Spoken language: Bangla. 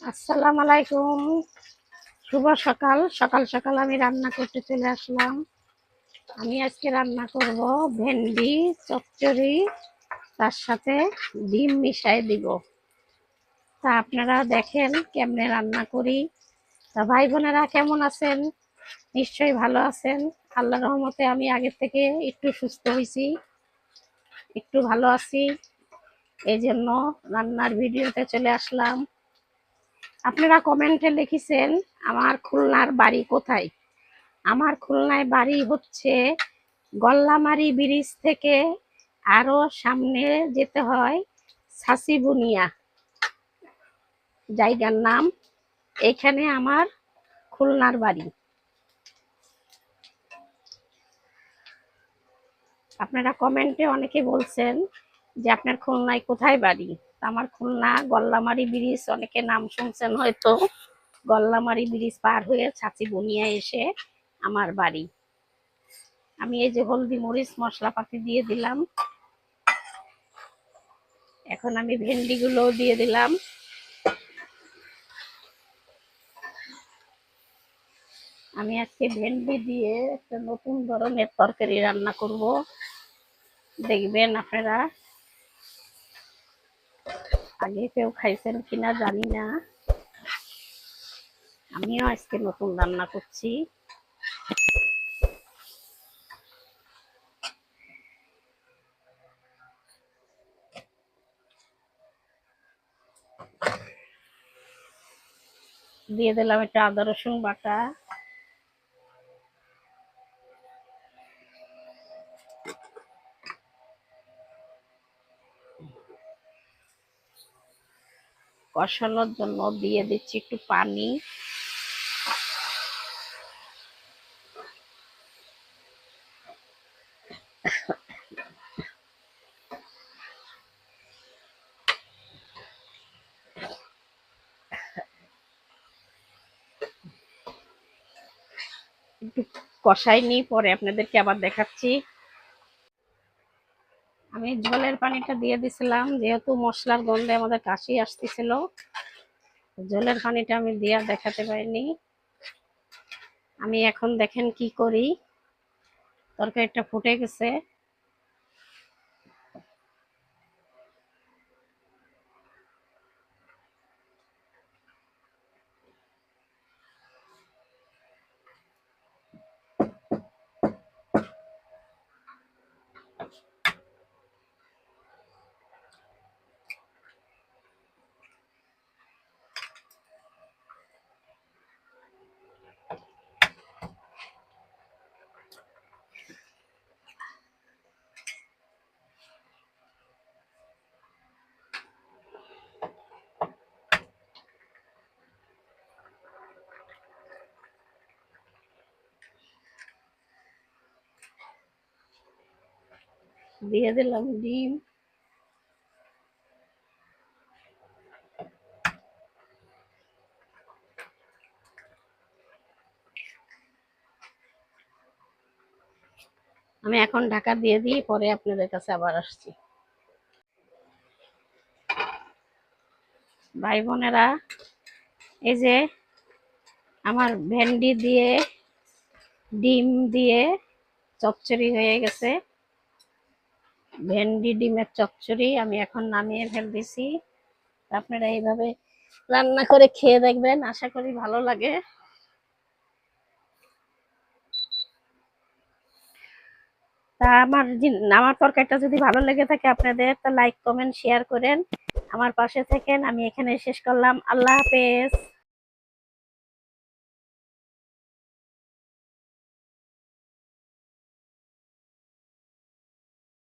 আসসালামু আলাইকুম। শুভ সকাল। সকাল সকাল আমি রান্না করতে চলে আসলাম। আমি আজকে রান্না করব ভেন্ডি চচ্চড়ি, তার সাথে ডিম মিশাই দিব। তা আপনারা দেখেন কেমনে রান্না করি। তা ভাই বোনেরা কেমন আছেন? নিশ্চয়ই ভালো আছেন। আল্লাহর রহমতে আমি আগের থেকে একটু সুস্থ হয়েছি, একটু ভালো আছি। এই জন্য রান্নার ভিডিওতে চলে আসলাম। আপনারা কমেন্টে লিখেছেন আমার খুলনার বাড়ি কোথায়। আমার খুলনায় বাড়ি হচ্ছে গল্লামারি ব্রিজ থেকে আরো সামনে যেতে হয়, ছাসিবুনিয়া জায়গার নাম। এখানে আমার খুলনার বাড়ি। আপনারা কমেন্টে অনেকে বলছেন যে আপনার খুলনায় কোথায় বাড়ি। আমার খুলনা গল্লামারি ব্রিজ, অনেকে নাম শুনছেন হয়তো। গল্লামারি ব্রিজ পার হয়ে ছাসিবুনিয়া এসে আমার বাড়ি। আমি এই যে হলদি মরিচ মশলাপাতি দিয়ে দিলাম। এখন আমি ভেন্ডিগুলো দিয়ে দিলাম। আমি আজকে ভেন্ডি দিয়ে একটা নতুন ধরনের তরকারি রান্না করব, দেখবেন আপনারা। আগে কেউ খাইছেন কিনা জানি না, আমিও আজকে নতুন রান্না করছি। দিয়ে দিলাম একটা আদা রসুন বাটা, কষানোর জন্য দিয়ে দিচ্ছি একটু পানি। একটু কষাই নিয়ে পরে আপনাদেরকে আবার দেখাচ্ছি। আমি ঝোলের পানিটা দিয়ে দিছিলাম, যেহেতু মশলার গন্ধে আমাদের কাশি আসতেছিল। ঝোলের পানিটা আমি দিয়া দেখাতে পারিনি। আমি এখন দেখেন কি করি, তরকারিটা ফুটে গেছে। দিয়ে দিলাম ডিম। আমি এখন ঢাকা দিয়ে দিই, পরে আপনাদের কাছে আবার আসছি। ভাই বোনেরা, এই যে আমার ভেন্ডি দিয়ে ডিম দিয়ে চচ্চড়ি হয়ে গেছে। ভেন্ডি ডিমের চচ্চড়ি আমি এখন নামিয়ে ফেলতেছি। আপনারা এইভাবে রান্না করে খেয়ে দেখবেন, আশা করি ভালো লাগে। তা আমার তরকারিটা যদি ভালো লেগে থাকে আপনাদের, তা লাইক কমেন্ট শেয়ার করেন, আমার পাশে থাকেন। আমি এখানে শেষ করলাম। আল্লাহ হাফেজ।